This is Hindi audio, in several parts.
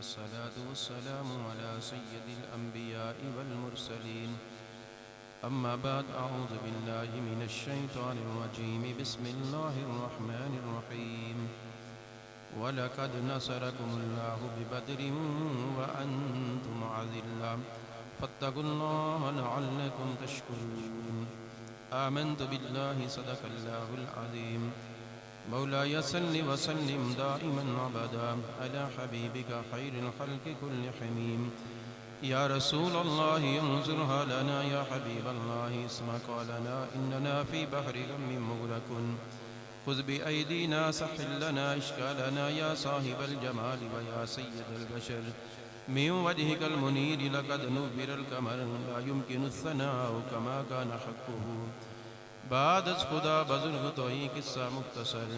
वस्सलातु वस्सलामु अला सय्यदिल अंबियाइ वल मुरसलीन अम्मा बाद अऊज़ु बिल्लाहि मिनश शैतानिर रजीम बिस्मिल्लाहिर रहमानिर रहीम वलक़द नसरकुमुल्लाहु बिबदरिन व अंतुम अज़िल्ला फत्तकुल्लाह लअल्लकुम तशकुरून आमन्तु बिल्लाहि सदक़ल्लाहुल अज़ीम मौलाया सल्लि व सल्लिम दाइमन अबदा अला हबीबिका खैरिल खल्क़ि कुल्लि हमीम या रसूल अल्लाह उन्ज़ुर हालना या हबीब अल्लाह इस्मा क़ौलना इन्नना फ़ी बहरि गम्मिन मुग़रक़ून ख़ुज़ बिअयदीना सहिल लना इश्कालना या साहिबल जमाल व या सय्यदल बशर मिन वजहिकल मुनीर लक़द नुव्विरल क़मर ला युमकिनु सनाउ कमा कान हक़्क़ुहु बाद खुदा बुज़ुर्ग तोई किस्सा मुख्तसर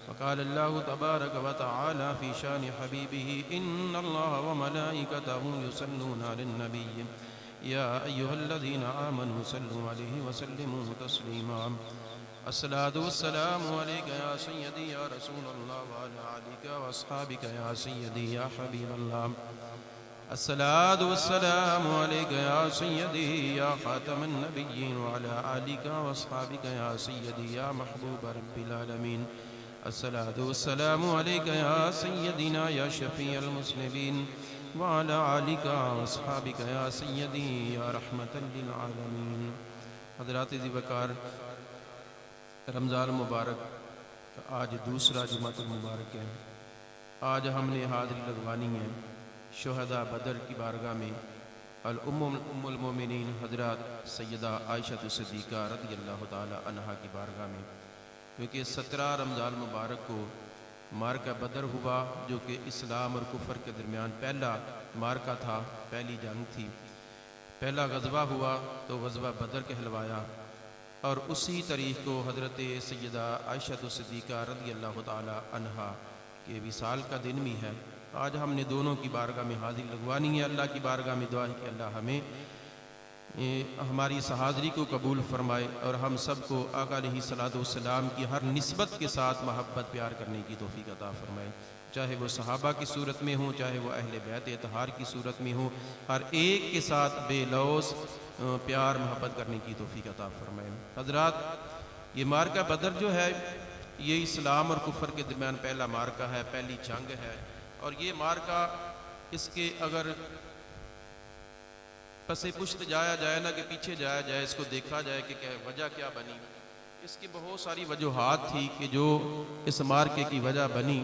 फ़क़ाल अल्लाहु तबारक व तआला फ़ी शान हबीबिही इन्नल्लाह व मलाइकतहु युसल्लूना अलन नबी या अय्युहल्लज़ीना आमनू सल्लु अलैहि व सल्लिमू तस्लीमा अस्सलातु वस्सलामु अलैका या सय्यदी या रसूलल्लाह व अला आलिका व अस्हाबिका या सय्यदी या हबीबल्लाह अस्सलातु वस्सलामु अलैका या सय्यदी या खातमन नबिय्यीन व अला आलिका व अस्हाबिका या सय्यदी या महबूब रब्बिल आलमीन अस्सलातु वस्सलामु अलैका या सय्यदीना या शफीअल मुज़निबीन व अला आलिका व अस्हाबिका या सय्यदी या रहमतल लिल आलमीन। हज़रात ज़िवकार, रमज़ान मुबारक आज दूसरा जुमातुल मुबारक है। आज हमने हाज़िरी लगवानी है शुहदा बदर की बारगाह में उम्मुल मोमिनीन हज़रत सैयदा आयशा सिद्दीक़ा रज़ियल्लाहु ताला अन्हा की बारगाह में, क्योंकि 17 रमज़ान मुबारक को मारका बदर हुआ, जो कि इस्लाम और कुफ़र के दरमियान पहला मारका था, पहली जंग थी। पहला गज़वा हुआ तो गज़वा बदर कहलवाया और उसी तारीख़ को हज़रत सैयदा आयशा सिद्दीक़ा रज़ियल्लाहु ताला अन्हा के विसाल का दिन भी है। आज हमने दोनों की बारगाह में हाज़िरी लगवानी है। अल्लाह की बारगाह में दुआ है कि अल्लाह हमें हमारी इस हाज़िरी को कबूल फरमाए और हम सबको आका अलैहिस्सलातु वस्सलाम की हर निस्बत के साथ मोहब्बत प्यार करने की तौफ़ीक़ अता फरमाए, चाहे वो सहाबा की सूरत में हो, चाहे वो अहले बैत इत्तहार की सूरत में हो, हर एक के साथ बेलौस प्यार मोहब्बत करने की तौफ़ीक़ अता फरमाए। हज़रात, ये मारका बदर जो है ये इस्लाम और कुफ़र के दरमियान पहला मारका है, पहली जंग है। और ये मारका इसके अगर पसे पुश्त जाया जाए ना, कि पीछे जाया जाए, इसको देखा जाए कि क्या वजह क्या बनी, इसकी बहुत सारी वजूहात थी कि जो इस मारके की वजह बनी।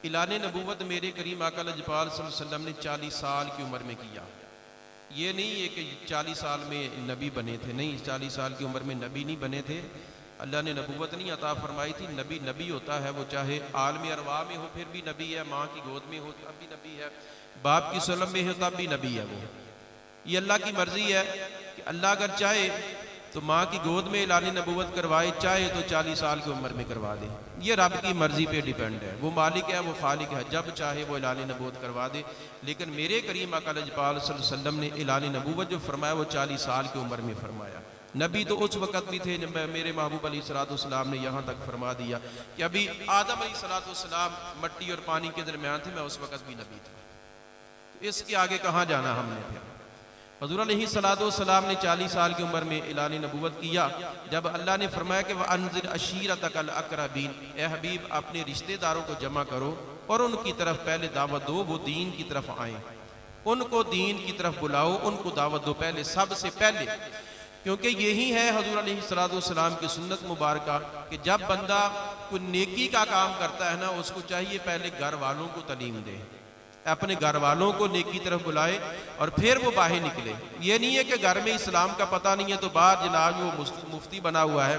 इलान नबूवत मेरे करीम आका लजपाल सल्लल्लाहु अलैहि वसल्लम ने 40 साल की उम्र में किया। ये नहीं है कि 40 साल में नबी बने थे, नहीं, 40 साल की उम्र में नबी नहीं बने थे। अल्लाह ने नबूवत नहीं अता फरमाई थी। नबी नबी होता है, वो चाहे आलम अरवाह में हो फिर भी नबी है, माँ की गोद में हो तब भी नबी है, बाप की सुलम में हो तब भी नबी है। वो ये अल्लाह की मर्जी है कि अल्लाह अगर चाहे तो माँ की गोद में ऐलान नबूवत करवाए, चाहे तो 40 साल की उम्र में करवा दे। ये रब की मर्जी पे डिपेंड है। वो मालिक है, वो खालिक है, जब चाहे वो ऐलान नबूवत करवा दे। लेकिन मेरे करीम आका लजपाल सल्लल्लाहु अलैहि वसल्लम ने ऐलान नबूवत जो फरमाया वो 40 साल की उम्र में फरमाया। नबी तो उस वक़्त भी थे जब मेरे महबूब अलैहिस्सलाम ने यहाँ तक फरमा दिया कि अभी आदम अलैहिस्सलाम मट्टी और पानी के दरमियान थे, मैं उस वक़्त भी नबी था। इसके आगे कहाँ जाना हमने फिर। हज़ूर अलैहिस्सलाम ने 40 साल की उम्र में ऐलान नबूवत किया, जब अल्लाह ने फरमाया कि वह अनज़िर अशीरतकल अक़रबीन, ए हबीब अपने रिश्तेदारों को जमा करो और उनकी तरफ पहले दावत दो, वो दीन की तरफ आए, उनको दीन की तरफ बुलाओ, उनको दावत दो पहले, सबसे पहले। क्योंकि यही है हज़ूर अलैहिस्सलाम की सुन्नत मुबारक कि जब बंदा कोई नेकी का काम करता है ना, उसको चाहिए पहले घर वालों को तालीम दे, अपने घर वालों को नेकी तरफ बुलाए और फिर वो बाहर निकले। ये नहीं है कि घर में इस्लाम का पता नहीं है तो बाहर जनाब वो मुफ्ती बना हुआ है।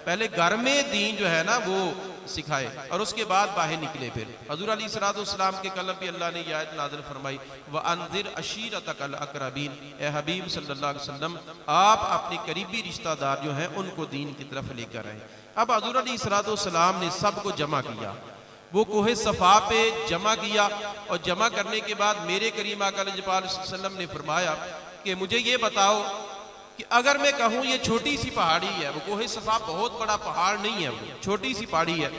पहले घर में दीन जो है ना वो सिखाए और उसके बाद बाहर निकले। फिर हज़ूर अलैहिस्सलाम के कलम पे अल्लाह ने आयत नाज़िल फरमाई, व अनज़िर अशीरतकल अक़रबीन, ए हबीब सल्लल्लाहु अलैहि वसल्लम आप अपने करीबी रिश्तेदार जो हैं उनको दीन की तरफ लेकर आए। अब हज़ूर अलैहिस्सलाम ने सबको जमा किया, वो कोहे सफ़ा पे जमा किया और जमा करने के बाद मेरे करीम आका लजपाल सल्लम ने फरमाया कि मुझे ये बताओ कि अगर मैं कहूँ ये छोटी सी पहाड़ी है, वो कोहे सफ़ा बहुत बड़ा पहाड़ नहीं है, वो छोटी सी पहाड़ी है,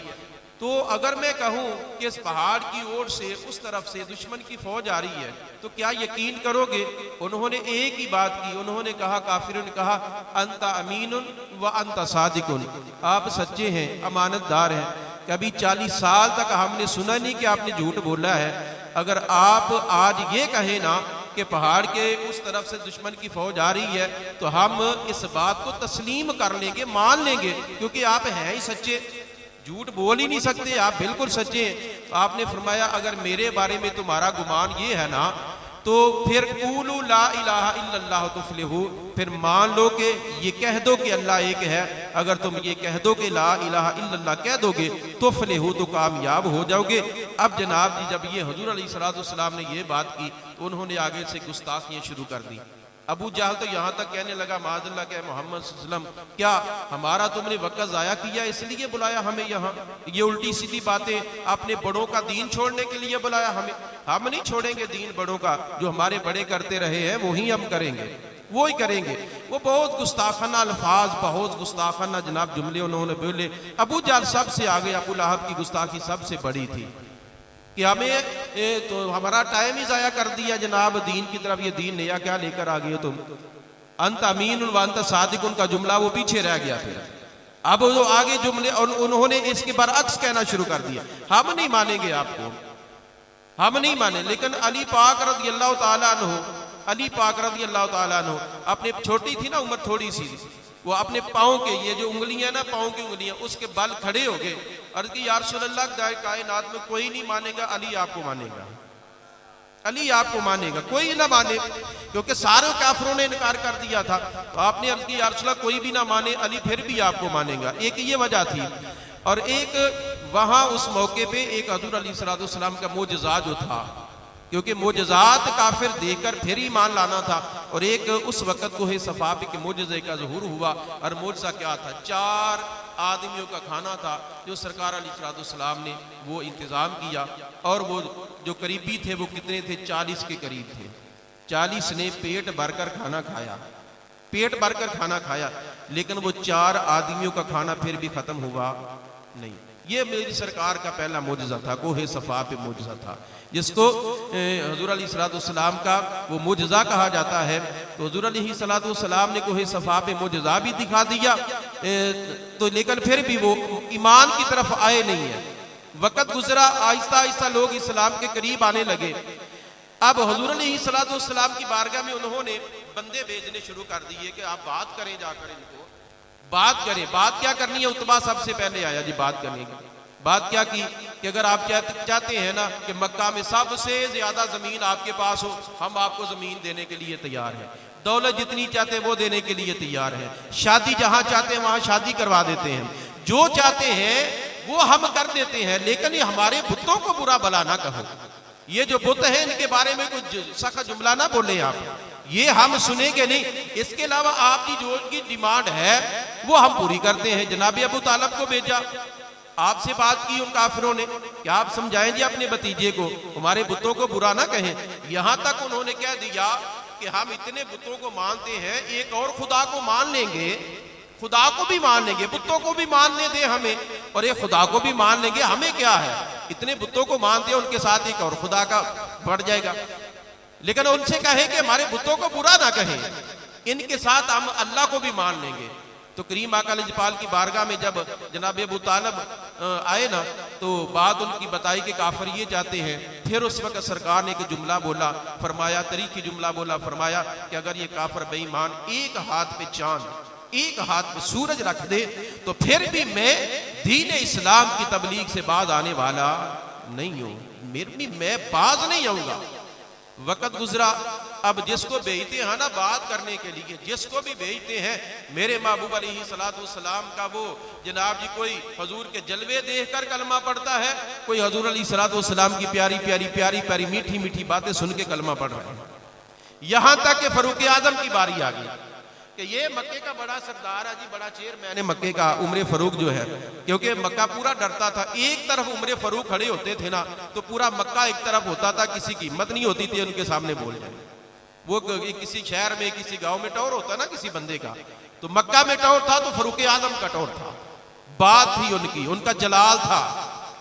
तो अगर मैं कहूं कि इस पहाड़ की ओर से उस तरफ से दुश्मन की फौज आ रही है तो क्या यकीन करोगे, उन्होंने एक ही बात की, उन्होंने कहा, काफिरों ने कहा, अंता अमीनुन व अंता सादिकुन, आप सच्चे हैं, अमानतदार हैं। कभी 40 साल तक हमने सुना नहीं कि आपने झूठ बोला है। अगर आप आज ये कहें ना कि पहाड़ के उस तरफ से दुश्मन की फौज आ रही है तो हम इस बात को तस्लीम कर लेंगे, मान लेंगे, क्योंकि आप हैं ही सच्चे, झूठ बोल ही नहीं सकते, आप बिल्कुल सच्चे हैं। तो आपने फरमाया अगर मेरे बारे में तुम्हारा गुमान ये है ना तो फिर कूलू ला इलाहा इल्लल्लाह तुफ्लिहू, फिर मान लो कि ये कह दो कि अल्लाह एक है। अगर तुम ये कह दो कि ला इलाहा इल्लल्लाह कह दोगे तो फलिहू, तो कामयाब हो जाओगे। अब जनाब जी जब ये हुजूर अलैहिस्सलाम ने ये बात की तो उन्होंने आगे से गुस्ताखियां शुरू कर दी। अबू जहल तो यहाँ तक कहने लगा, माज़अल्लाह के मोहम्मद सल्लल्लाहु अलैहि वसल्लम, क्या हमारा तुमने वक्त ज़ाया किया इसलिए बुलाया हमें यहाँ? ये उल्टी सीधी बातें, आपने बड़ों का दीन छोड़ने के लिए बुलाया हमें? हम नहीं छोड़ेंगे दीन बड़ों का, जो हमारे बड़े करते रहे हैं वही हम करेंगे, वो ही करेंगे। वो बहुत गुस्ताखाना अल्फाज, बहुत गुस्ताखाना जनाब जुमले उन्होंने बोले। अबू जहल सबसे आगे, अबू लहब की गुस्ताखी सबसे बड़ी थी कि हमें तो हमारा टाइम ही जाया कर दिया जनाब दीन की तरफ, ये दीन नया क्या लेकर आ गए तुम? अंत अमीन व अंत सादिक, उनका जुमला वो पीछे रह गया। फिर अब वो आगे जुमले और उन्होंने इसके बरअक्स कहना शुरू कर दिया, हम नहीं मानेंगे आपको, हम नहीं माने। लेकिन अली पाक रज़ियल्लाहु ताला अन्हु, अली पाक रज़ियल्लाहु ताला अन्हु, अपने छोटी थी ना उम्र थोड़ी सी, वो अपने पाँव के ये जो उंगलियां ना, पाँव की उंगलियां, उसके बल खड़े हो गए। अर्ज़ की या रसूलल्लाह, कायनात में कोई नहीं मानेगा, अली आपको मानेगा, अली आपको मानेगा, कोई ना माने, क्योंकि सारे काफिरों ने इनकार कर दिया था। तो आपने अर्ज़ की या रसूलल्लाह कोई भी ना माने, अली फिर भी आपको मानेगा। एक ये वजह थी। और एक वहां उस मौके पे एक हुजूर अलैहिस्सलाम का मोजज़ा जो था, क्योंकि मोजज़ात काफिर देखकर फिर ही मान लाना था। और एक उस वक़्त को है सफा पे के मोजज़े का ज़ुहूर हुआ। और मोजज़ा क्या था? 4 आदमियों का खाना था जो सरकार अलैहिस्सलाम ने वो इंतज़ाम किया। और वो जो करीबी थे वो कितने थे? 40 के करीब थे। 40 ने पेट भरकर खाना खाया, पेट भरकर खाना खाया, लेकिन वो 4 आदमियों का खाना फिर भी खत्म हुआ नहीं। ये मेरी सरकार का पहला मोजज़ा था, कोहे सफा पे मोजज़ा था, जिसको हुजूर अलैहिस्सलाम का वो मोजज़ा कहा जाता है। तो हुजूर अलैहिस्सलाम ने कोहे सफा पे मोजज़ा भी दिखा दिया, तो लेकिन फिर भी वो ईमान की तरफ आए नहीं है। वक़्त गुजरा, आहिस्ता आहिस्ता लोग इस्लाम के करीब आने लगे। अब हुजूर अलैहिस्सलाम की बारगाह में उन्होंने बंदे भेजने शुरू कर दिए कि आप बात करें, जाकर इनको बात करें। बात क्या करनी है? उतबा सबसे पहले आया जी बात करने की। बात क्या की कि अगर आप चाहते हैं ना कि मक्का में सबसे ज्यादा जमीन आपके पास हो, हम आपको जमीन देने के लिए तैयार हैं, दौलत जितनी चाहते हैं वो देने के लिए तैयार हैं, शादी जहां चाहते हैं वहां शादी करवा देते हैं, जो चाहते हैं वो हम कर देते हैं, लेकिन ये हमारे बुतों को बुरा भला ना कहो। ये जो बुत है इनके बारे में कुछ सख्त जुमला ना बोले आप, ये हम सुनेंगे नहीं। इसके अलावा आपकी जो उनकी डिमांड है वो हम पूरी करते हैं। जनाब अबू तालिब को भेजा, आपसे बात की उन काफिरों ने, क्या आप समझाएं जी अपने भतीजे को, हमारे बुतों को बुरा ना कहें। यहां तक उन्होंने कह दिया कि हम इतने बुतों को मानते हैं, एक और खुदा को मान लेंगे, खुदा को भी मान लेंगे, बुतों को भी मानने दे हमें, और एक खुदा को भी मान लेंगे, हमें क्या है, इतने बुतों को मानते हैं, उनके साथ एक और खुदा का बढ़ जाएगा। लेकिन उनसे कहे कि हमारे बुतों को बुरा ना कहें, इनके साथ हम अल्लाह को भी मान लेंगे। तो करीम आका लजपाल की बारगाह में जब जनाब अबू तालिब आए ना, तो बात उनकी बताई कि काफिर ये चाहते हैं। फिर उस वक्त सरकार ने एक जुमला बोला, फरमाया, तरीकी जुमला बोला, फरमाया कि अगर ये काफिर बेईमान एक हाथ पे चांद, एक हाथ पे सूरज रख दे तो फिर भी मैं दीन इस्लाम की तबलीग से बाज आने वाला नहीं हूं, मैं बाज नहीं आऊंगा। वक़्त गुजरा, अब जिसको भेजते हैं ना बात करने के लिए, जिसको भी भेजते हैं, मेरे महबूब अलैहिस्सलाम का वो जनाब जी कोई हुजूर के जलवे देखकर कलमा पढ़ता है, कोई हुजूर अलैहिस्सलाम की प्यारी प्यारी प्यारी प्यारी मीठी मीठी बातें सुन के कलमा पढ़ रहे हैं। यहां तक कि फारूक आजम की बारी आ गई कि ये मक्के का बड़ा सरदार है जी, बड़ा चेयरमैन है मक्के का, उमर फारूक जो है, क्योंकि मक्का पूरा डरता था। एक तरफ उमर फारूक खड़े होते थे ना तो पूरा मक्का एक तरफ होता था, किसी की हिम्मत नहीं होती थी उनके सामने बोल जाए। वो किसी शहर में किसी गांव में टौर होता ना किसी बंदे का, तो मक्का में टौर था तो फारूक आजम का टौर था, बात थी उनकी, उनका जलाल था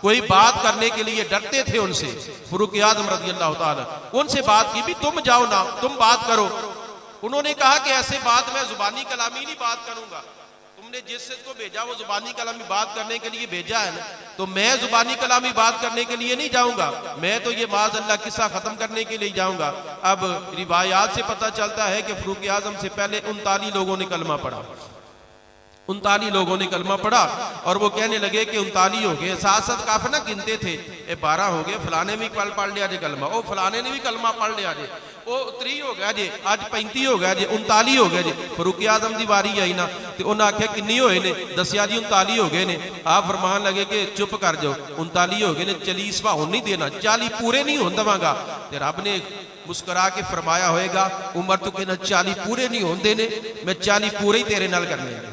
कोई बात करने के लिए डरते थे उनसे। फारूक आज़म रज़ी अल्लाह ताला उनसे बात की भी तुम जाओ ना, तुम बात करो। उन्होंने कहा कि ऐसे बात मैं जुबानी कलामी नहीं बात करूंगा, तुमने जिस को भेजा वो जुबानी कलामी बात करने के लिए भेजा है ना, तो मैं जुबानी कलामी बात करने के लिए नहीं जाऊंगा, मैं तो ये माज़अल्लाह किस्सा खत्म करने के लिए जाऊंगा। अब रिवायात से पता चलता है कि फारूक आज़म से पहले 39 लोगों ने कलमा पढ़ा, 39 लोगों ने कलमा पढ़ा और वो कहने लगे कि 39 हो गए। साथ साथ काफी ना गिनते थे, 12 हो गए, फलाने भी कल पढ़ लिया जे कलमा, ओ फलाने ने भी कलमा पढ़ लिया जे, वो 30 हो गया जे, आज 35 हो गया जे, 39 हो गया जे। फारूक आज़म की वारी आई ना तो उन्हें आख्या किन्नी होए ने, दसिया जी 39 हो गए ने। आप फरमान लगे कि चुप कर जाओ, 39 हो गए ने, 40 भाव नहीं देना, 40 पूरे नहीं होने देवांगा। तो रब ने मुस्कुरा के फरमाया होएगा उमर तू कहना 40 पूरे नहीं होने देने, मैं 40 पूरे ही तेरे नाल करने हैं,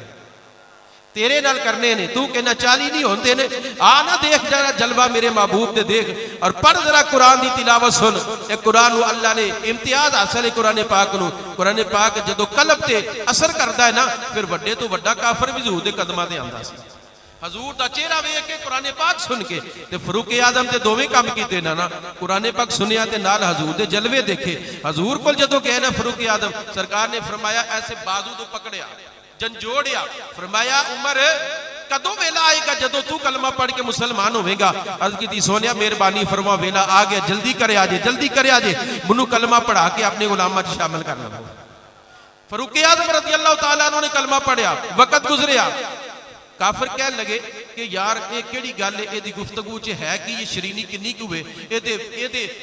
तेरे नाल करने ने, तू कहना 40 नहीं होते ने। आ ना देख जरा जलवा मेरे महबूब दे देख और पढ़ जरा कुरान की तिलावत सुन। एक कुरान अल्लाह ने इम्तियाज हासिल है कुरान पाक नूं। कुरान पाक जदों कल्ब ते असर करता है ना, फिर वड्डे तो वड्डा काफिर भी हजूर दे कदमां ते आंदा सी। हजूर दा चेहरा वेख के कुरान पाक सुन के ते फारूक आज़म ते दोवें काम कीते ना, कुरान पाक सुनिया ते नाल हजूर दे जलवे देखे। हजूर कोल जदों गए ना फारूक आज़म, सरकार ने फरमाया ऐसे बाजू तो पकड़िया, जंजोड़िया, फरमाया उमर कदों वेला आएगा जदों तू कलमा पढ़ के मुसलमान होवेगा। अर्ज की सोनिया मेहरबानी फरमा, वेला आ गया, जल्दी करे आजे, जल्दी करे आजे, मुन्नू कलमा पढ़ा के अपने गुलामा च शामिल करना। फारूक आज़म रज़ी अल्लाह तआला अन्हु ने कलमा पढ़िया, वक्त गुजरिया, काफिर कह लगे कि यार ये केड़ी गल है, इहदी गुफ्तगू च है कि ये शरीनी किन्नी कुछ है,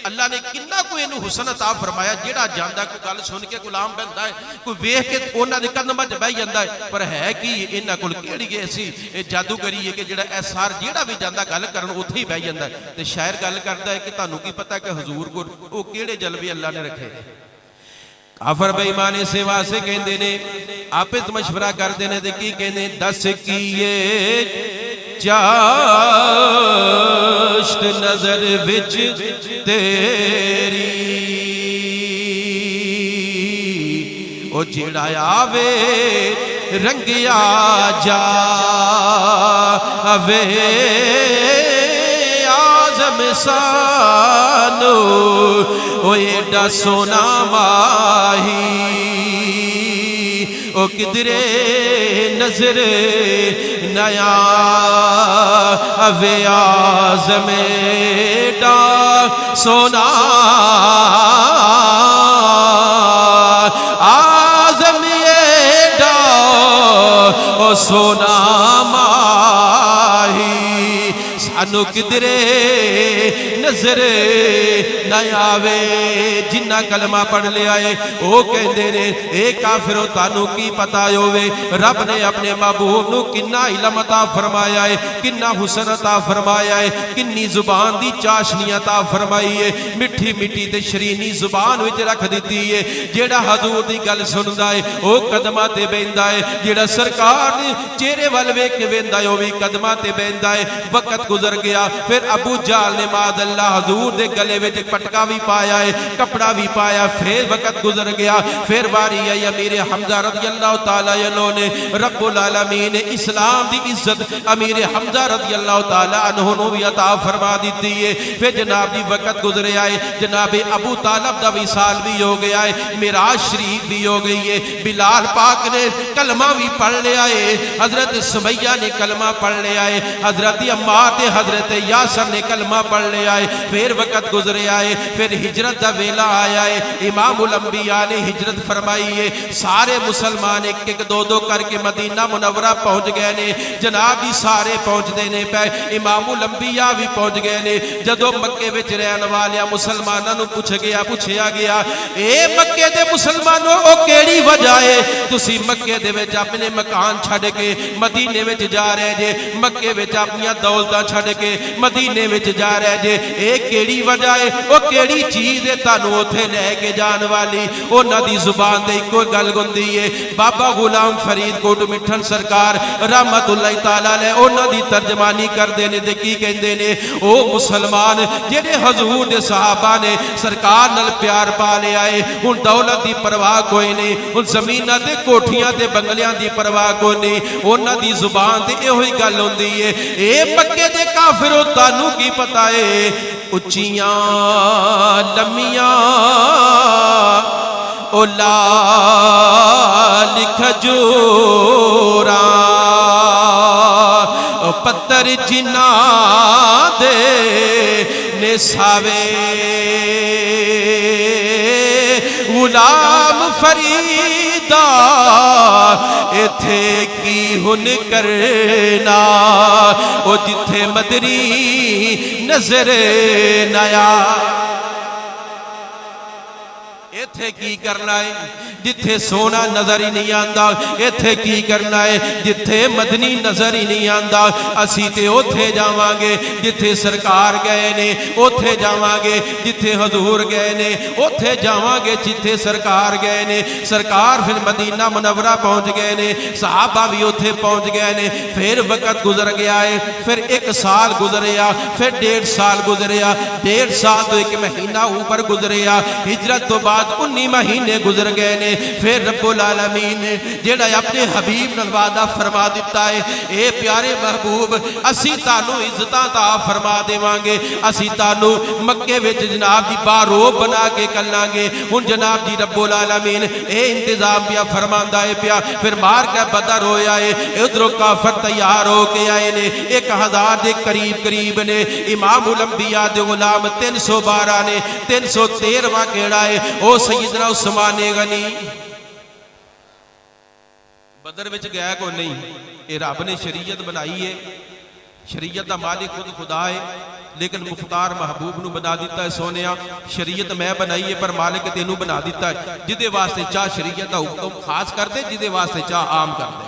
अल्लाह ने किन्ना को इहनू हुसन अता फरमाया, जेड़ा जांदा कोई गल सुन के गुलाम बनता है, कोई वेख के उन्हां दे कदमां च बह जांदा है। पर है कि इन्हां कोल केड़ी ऐसी जादूगरी है कि जेड़ा एहसार जेड़ा भी जांदा गल करन उत्थे ही बह जांदा है। ते शायर गल करदा है कि तुहानू की पता कि हजूर कोल ओ केड़े जलवे अल्लाह ने रखे। काफर बेईमान इसे वास्ते कहते ने, आपस मशवरा करते ने, की कहते दस की ये चाश्त नजर विच तेरी, ओ जेड़ा आवे रंगिया जावे आज़म सानू, ओ एडा सोना माही, ओ किधरे नजर नया अवे आज़म एडा सोना, आज़म एडा ओ सोना माही, सानू किधरे नजर न आवे। जिन्ना कलमा पढ़ लिया है वो कहते ने ए काफिरो तानू की पता होवे रब ने अपने महबूब नू किन्ना इल्म अता फरमाया है, किन्ना हुसन अता फरमाया है, किन्नी जुबान दी चाशनी अता फरमाई है, मिठी मिठी ते शरीनी जुबान विच रख दी है। जेड़ा हजूर दी गल सुनदा है वो कदमां ते बहिंदा है, जेड़ा सरकार दे चेहरे वल वेख के वेंदा है वो भी कदमां ते बहिंदा है। वक्त गुजर गया, फिर अबू जाल ने मादल्ला हजूर दे गले विच पटका भी पाया है, कपड़ा भी पाया। फिर वक्त गुजर गया, फिर बारी आई अमीर हमजा रज़ियल्लाहु ताला अन्हु ने, रब्बुल आलमीन ने इस्लाम दी इज्जत अमीर हमजा रज़ियल्लाहु ताला अन्हु नु भी अता फरमा दी है। फिर जनाब जी वक्त गुजरे आए, जनाब अबू तालब दा विसाल भी हो गया है, मिराज शरीफ भी हो गई है, बिलाल पाक ने कलमा भी पढ़ लिया है, हजरत सुमैया ने कलमा पढ़ लिया है, हजरत अम्मार ते हजरत यासर ने कलमा पढ़ लिया है। फिर वक्त गुजरे आए, फिर हिजरत का वेला आया है, इमामुल अंबिया ने हिजरत फरमाई है। सारे मुसलमान एक एक दो दो करके मदीना मुनव्वरा पहुंच गए ने, जनाब जी सारे पहुंचते ने पे, इमामुल अंबिया भी पहुंच गए ने। जदों मक्के विच रहने वाले मुसलमानों को पूछया गया ए मक्के दे मुसलमानों ओ केड़ी वजह है तुसी मक्के दे विच अपने मकान छड़ के मदीने विच जा रहे जे, मक्के विच अपनी दौलतां छड़ के मदीने विच जा रहे जे, ए केड़ी वजह है, ओ केड़ी चीज है तानू उथे लेके जान वाली? उन्हां दी जुबान ते इको गल हुंदी है, बाबा गुलाम फरीद कोट मिठन सरकार रहमतुल्लाह तआला अलैह उन्हां दी तर्जमानी करदे ने ते की कहंदे ने, ओ मुसलमान जेड़े हजूर दे सहाबा ने सरकार नाल प्यार पा लिया है, हुण दौलत दी परवाह कोई नहीं, हुण जमीनां ते कोठियां ते बंगलियां दी परवाह कोई नहीं, उन्हां दी जुबान ते इहो ही गल हुंदी है, ए मक्के दे काफिरो तानू की पता है उच्चियां लम्मियां ओ लाल खजूरा पत्थर जिन्ना दे निसावे गुलाम फरीदा इथे की हुन करना ओ जिथे मदरी नजर नया इथे की करना है जिथे सोना नजर ही नहीं आता इथे की करना है जिथे मदनी नजर ही नहीं आता असी ते उथे जावांगे जिथे सरकार गए ने उथे जावांगे जिथे हजूर गए ने उथे जावांगे जिथे सरकार गए ने सरकार फिर मदीना मुनव्वरा पहुंच गए ने सहाबा भी उथे पहुंच गए ने फिर वक्त गुजर गया है फिर 1 साल गुजरिया फिर 1.5 साल गुजरिया 1.5 साल तो 1 महीना ऊपर गुजरिया हिजरत तो बाद 19 महीने गुजर गए ने फिर रब्बुल आलमीन ने जेड़ा अपने हबीब नाल वादा फरमा दिता है ए प्यारे महबूब असी तानू इज्जतां ता फरमा देवांगे असी तानू मक्के विच जनाब दी बारोब बना के कलांगे हुण जनाब जी रब्बुल आलमीन ए इंतजाम पिया फरमांदा है पिया फिर मार के बदर होया है उधरों काफिर तैयार हो के आए ने 1000 के करीब ने इमामुल अंबिया दे गुलाम 312 ने 313वां केड़ा है ओ सैयदना उस्मान गनी बदर विच गया को नहीं ये रब ने शरीयत बनाई है शरीयत का मालिक खुद खुदा है लेकिन मुख्तार महबूब नू बना दिता है सोनिया शरीयत मैं बनाई है पर मालिक तेनू बना दिता है जिदे वास्ते चाह शरीयत का हुक्म खास कर दे जिदे वास्ते चाह आम कर दे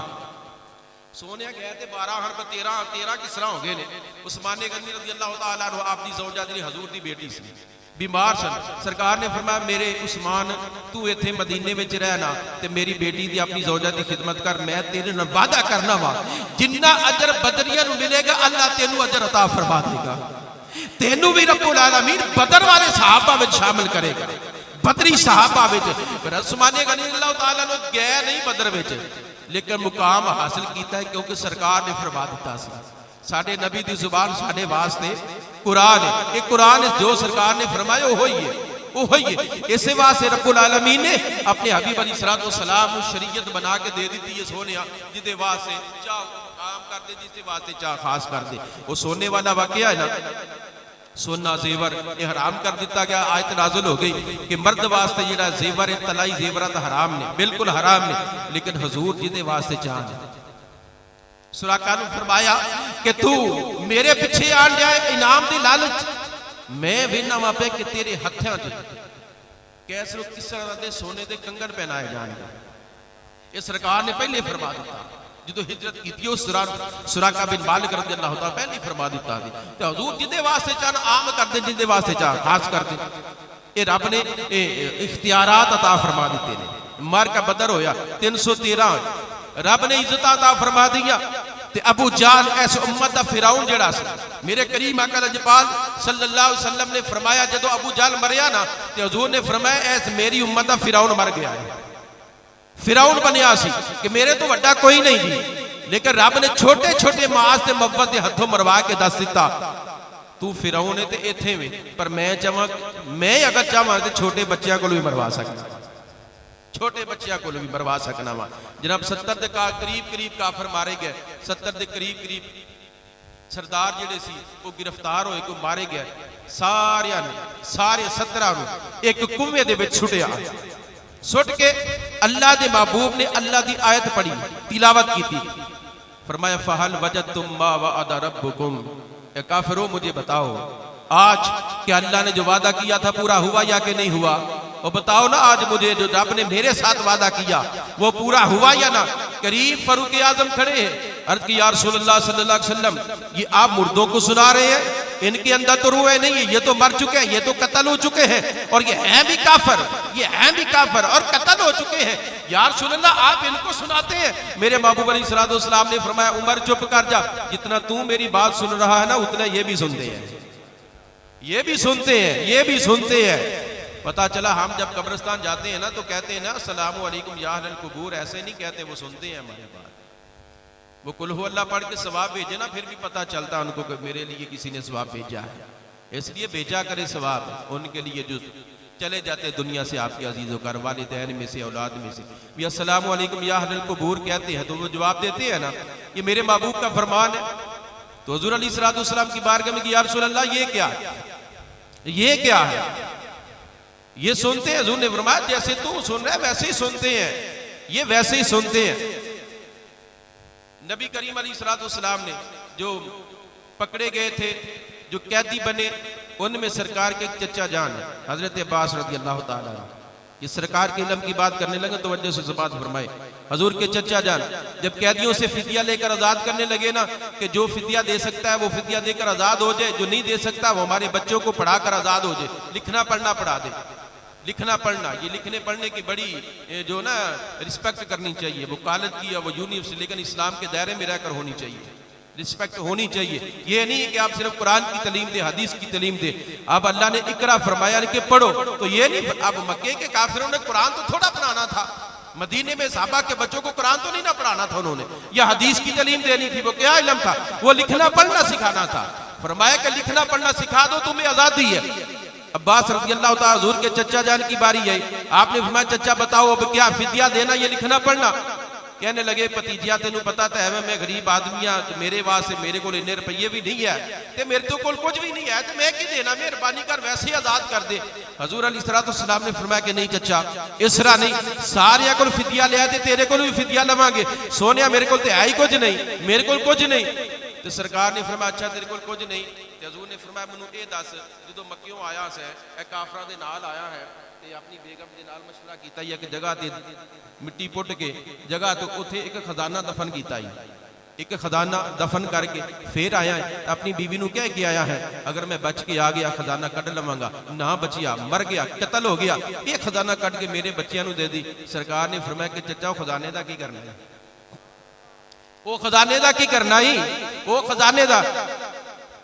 सोनिया गए थे 12 हन 13 किस तरह हो गए ने उस्मान गनी रज़ी अल्लाह तआला अन्हु आपकी ज़ौजा दी हजूर दी बेटी सी बीमार सन सरकार ने फरमाया मेरे उस्मान तू इथे मदीने में रहना ते मेरी बेटी दी अपनी ज़ौजा दी खिदमत कर मैं तेरे नाल वादा करना वा जिन्ना अजर बदरिया नू मिलेगा अल्लाह तेनू अजर अता फरमा देगा तेनू भी रब्बुल आलमीन बदर वाले सहाबा में शामिल करेगा बदरी सहाबा में उस्मान गनी अल्लाह तआला ने गए नहीं बदर में लेकिन मुकाम हासिल किया है क्योंकि सरकार ने फरमा दिता साडे नबी दी जुबान साडे वास्ते कुरान है ये कुरान जो सरकार ने फरमाया वो ही है इस वास्ते रब्बुल आलमीन ने अपने हबीब अलैहिस्सलातु वस्सलाम शरीयत बना के दे दी है सोनिया जिदे वास्ते चाह काम कर दे जिसके वास्ते चाह खास कर दे वो सोने वाला वाकया है ना सोना जेवर ये हराम कर दिता गया आयत नाज़िल हो गई कि मर्द वास्ते जिहड़ा जेवर है तलाई जेवरात हराम ने बिल्कुल हराम ने लेकिन हुजूर जिदे वास्ते चाह सुराका ने फरमाया कि तू मेरे पीछे आन जाए इनाम दी लालच मैं वेना वापे कि तेरे हत्थां ते कैसरो किस तरह दे सोने दे कंगन पहनाए जाएंगे ये सरकार ने पहले फरमा दिता जो हिजरत की उस दौरान सुराका बिन मालिक रज़ियल्लाहु ताला पहले फरमा दिता ते हुजूर जिदे वास्ते चाह आम कर दे जिदे वास्ते चाह खास कर दे ये रब ने इख्तियारात अता फरमा दिते ने मार का बदर होया 313 रब ने इज्जत अता फरमा दिया ते अबू जाल ऐसे उम्मत दा फिराउन जेड़ा सी मेरे करीम आका लजपाल सल्लल्लाहु अलैहि वसल्लम ने फरमाया जदों अबू जाल मरिया ना ते हुजूर ने फरमाया ऐस मेरी उम्मत दा फिराउन मर गया है फिराउन बनया सी कि मेरे तो वड्डा कोई नहीं जी लेकिन रब ने छोटे छोटे मास ते मुहब्बत दे हथों मरवा के दस दिता तू फिराउन है ते इथे वे पर मैं चाहां मैं अगर चाहां ते छोटे बच्चों को भी मरवा सकता छोटे बच्चों को भी मरवा सकना वा जनाब 70 के करीब काफिर मारे गए 70 के करीब सरदार जिहड़े सी वो गिरफ्तार होए को मारे गए सारे 17 नूं एक कुएं दे विच सुटिया सुट के अल्लाह दे महबूब ने अल्लाह दी आयत पढ़ी तिलावत की थी फरमाया फहल वजदतुम मा वअदा रब्बुकुम ए काफिरों मुझे बताओ आज क्या अल्लाह ने जो वादा किया था पूरा हुआ या कि नहीं हुआ वो बताओ ना आज मुझे जो रब ने मेरे साथ वादा किया वो पूरा हुआ या ना करीब फारूक आजम खड़े हैं अर्ज की या रसूलुल्लाह सल्लल्लाहु अलैहि वसल्लम ये आप मुर्दों को सुना रहे हैं इनके अंदर तो रूह नहीं है ये तो मर चुके हैं ये तो कत्ल हो चुके हैं और ये हैं भी काफिर और कत्ल हो चुके हैं या रसूलुल्लाह आप इनको सुनाते हैं मेरे महबूब अलैहिस्सलातु वस्सलाम ने फरमाया उमर चुप कर जा जितना तू मेरी बात सुन रहा है ना उतना ये भी सुनते हैं पता चला हम जब कब्रिस्तान जाते हैं ना तो कहते हैं ना अस्सलामु अलैकुम या अहलल कुबूर ऐसे नहीं कहते वो सुनते हैं हमारी बात वो कुल हु अल्लाह पढ़ के सवाब भेजे ना, फिर भी पता चलता उनको कि मेरे लिए किसी ने सवाब भेजा है, इसलिए भेजा करे सवाब उनके लिए जो चले जाते दुनिया से आपके अजीज़ों का, वालिदैन में से, औलाद में से भी अस्सलाम वालेकुम या अहलल कुबूर कहते हैं तो वो जवाब देते हैं ना, ये मेरे महबूब का फरमान है। तो हुज़ूर अलैहिस्सलाम की बारगाह में कि या रसूल अल्लाह ये क्या है, ये क्या है, ये सुनते हैं। हुज़ूर ने फरमाया जैसे तू सुन रहा है वैसे ही सुनते हैं, ये वैसे ही सुनते हैं। नबी करीम अलैहिस्सलाम ने जो पकड़े गए थे, जो कैदी बने, उनमें सरकार के चचा जान हजरत अब्बास रज़ी अल्लाह ताला ये सरकार के इल्म की बात करने लगे तो वजह से बात फरमाए। हजूर के चचा जान जब कैदियों से फिदिया लेकर आजाद करने लगे ना, कि जो फिदिया दे सकता है वो फिदिया देकर आजाद हो जाए, जो नहीं दे सकता वो हमारे बच्चों को पढ़ाकर आजाद हो जाए, लिखना पढ़ना पढ़ा दे। लिखना पढ़ना, ये लिखने पढ़ने की बड़ी जो ना रिस्पेक्ट करनी चाहिए, वो कॉलेज की या वो यूनिवर्सिटी, लेकिन इस्लाम के दायरे में रहकर होनी चाहिए, रिस्पेक्ट होनी चाहिए। ये नहीं कि आप सिर्फ कुरान की तालीम दे, हदीस की तालीम दे। अब अल्लाह ने इकरा फरमाया कि पढ़ो, तो ये नहीं, अब मक्के के काफिरों ने कुरान तो थोड़ा पढ़ाना था, मदीने में साहबा के बच्चों को कुरान तो नहीं ना पढ़ाना था उन्होंने, या हदीस की तालीम देनी थी, वो क्या इल्म था, वो लिखना पढ़ना सिखाना था। फरमाया कि लिखना पढ़ना सिखा दो, तुम्हें आजादी है। अब्बास रज़ी अल्लाह ताला हुज़ूर के चचा जान की बारी है, आपने फरमाया चचा बताओ अब क्या फिदिया देना, ये लिखना पढ़ना। कहने लगे भतीजिया तेन पता तो है मैं गरीब आदमी हाँ, मेरे वास्ते मेरे को इन्ने रुपये भी नहीं है, ते मेरे तो कोल कुछ भी नहीं है, तो मैं की देना, मेहरबानी कर वैसे ही आजाद कर दे। हजूर अलैहिस्सलाम ने फरमाया कि नहीं चचा इस तरह नहीं, सारे को फिदिया लिया ते तेरे को भी फिदिया लवांगे। सोनिया मेरे को है ही कुछ नहीं, मेरे को कुछ नहीं। तो सरकार ने फरमाया अच्छा तेरे को कुछ नहीं। हजूर ने फरमाया मैनू ये दस, जो मक्कियों आया से काफरा दे नाल आया है, अपनी बेगम के नाल मशवरा किया कि जगह ते मिट्टी पुट के जगह तो उथे एक खजाना दफन किया, एक खजाना दफन करके फिर आया है, अपनी बीवी नू कह के आया है अगर मैं बच के आ गया खजाना कट लवांगा, ना बचिया मर गया कतल हो गया, ये खजाना कट के मेरे बच्चों नू दे दी। सरकार ने फरमाया कि चचा खजाने का की करना है, वो खजाने का की करना ही, वो खजाने का।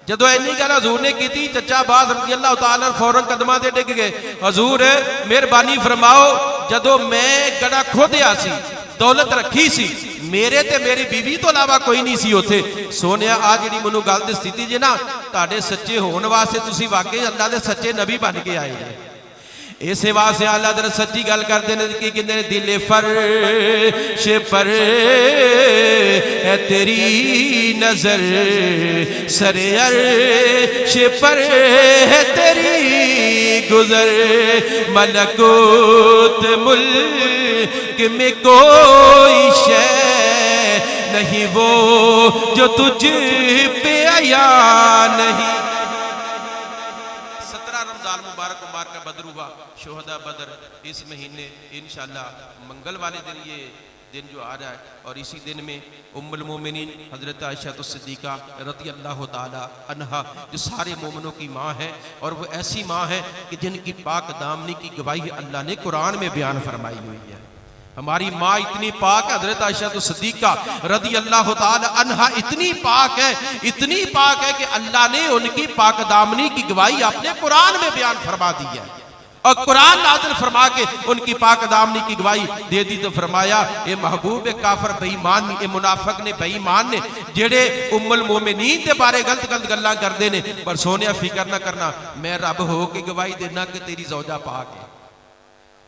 जदों इन्नी गल हजूर ने की, चचा अब्बास रज़ी अल्लाह ताला फौरन कदमां ते डिग गए, हजूर मेहरबानी फरमाओ जदों मैं गड़ा खोदिया सी, दौलत रखी सी, मेरे ते मेरी बीवी तो अलावा कोई नहीं सी उथे। सोनिया आ जिहड़ी मैनूं गल दस्सी ती जे ना, तुहाडे सच्चे होने वास्ते तुसीं वाकई अल्लाह दे सच्चे नबी बन के आए हैं। इस वास्ते अल्लाह दर सच्ची गल करते हैं कि कहते हैं दिले फर्श पर है तेरी नजर, सरे अर्श पर है तेरी गुजर, मलकूत मुल्क में कोई शै नहीं वो जो तुझ पे आया नहीं। 17 रमजान मुबारक का बदर हुआ, शोहदा बदर इस महीने इंशाअल्लाह मंगल वाले दिन ये दिन जो आ रहा है, और इसी दिन में उम्मुल मोमिनीन हजरत आयशा सिद्दीका रज़ी अल्लाह ताला अन्हा जो सारे मोमिनों की माँ है, और वो ऐसी माँ है कि जिनकी पाक दामनी की गवाही अल्लाह ने कुरान में बयान फरमाई हुई है। हमारी माँ इतनी पाक है, हजरत आयशा सिद्दीका रज़ी अल्लाह ताला अन्हा इतनी पाक है, इतनी पाक है कि अल्लाह ने उनकी पाक दामनी की गवाही अपने कुरान में बयान फरमा दी है, और कुरान नाज़िल फरमा के उनकी पाक दामनी की गवाही दे दी। तो फरमाया ये महबूब काफर बेईमान, ये मुनाफिक ने बेईमान ने जेड़े उम्मुल मोमिनीन के बारे गलत गलत गल्लां करते हैं, पर सोनिया फिकर ना करना, मैं रब हो के गवाही देना कि तेरी जौजा पाक है।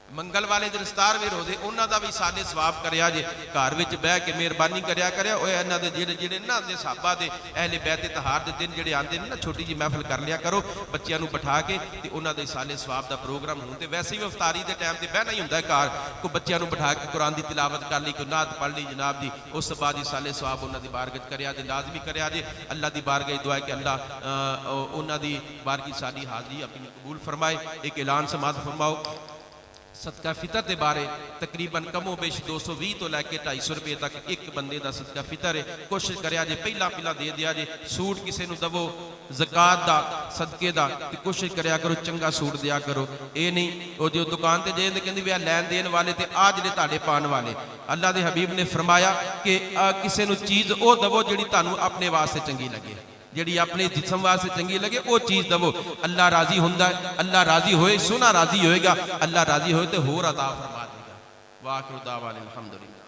मंगल वाले दिन 17वें रोजे उन्हों का भी साले सवाब करिया जे, घर में बह के मेहरबानी करिया करे, इन्हों के जेडे जेडे ना आते साहबा के अहले बैत तहार के दिन जेडे आते हैं ना, छोटी जी महफिल कर लिया करो बच्चों को बिठा के, उन्होंने साले सवाब का प्रोग्राम हों। तो वैसे भी अफतारी के टाइम पर बहना ही होंगे घर, कोई बच्चों को बिठा के कुरान की तिलावत कर ली, कोई नात पढ़ ली जनाब जी, उस बाद ही साले सवाब उन्होंने बारगत करिया जे, लाजमी करिया जे। अल्लाह की बारगाह दुआ है कि अल्लाह उन्होंने बारगी साडी हाजरी अपनी कबूल फरमाए। एक ऐलान समाज फरमाओ, सदका फितर के बारे तकरीबन कमो बेश 220 तो लैके 250 रुपये तक एक बंदे का सदका फितर है। कोशिश करिया जे पहला पहला दे दिया जे, सूट किसी को दवो ज़कात दा सदके दा, कोशिश करिया करो चंगा सूट दिया करो। ये नहीं वो जो दुकान से जे कहते भी लैन देन वाले तो आ जे ताड़े पान वाले, अल्लाह के हबीब ने फरमाया कि किसी को चीज़ वो दवो जी तुहानू अपने वास्ते चंगी लगे, जी अपने जिसम वास्ते चंगी लगे वो चीज़ दवो। अल्लाह राजी होंदा है, अल्लाह राजी होए सोना राजी होएगा, अल्लाह राजी होए तो होर अता फरमा देगा। वाखिर दावाना अल्हम्दुलिल्लाह।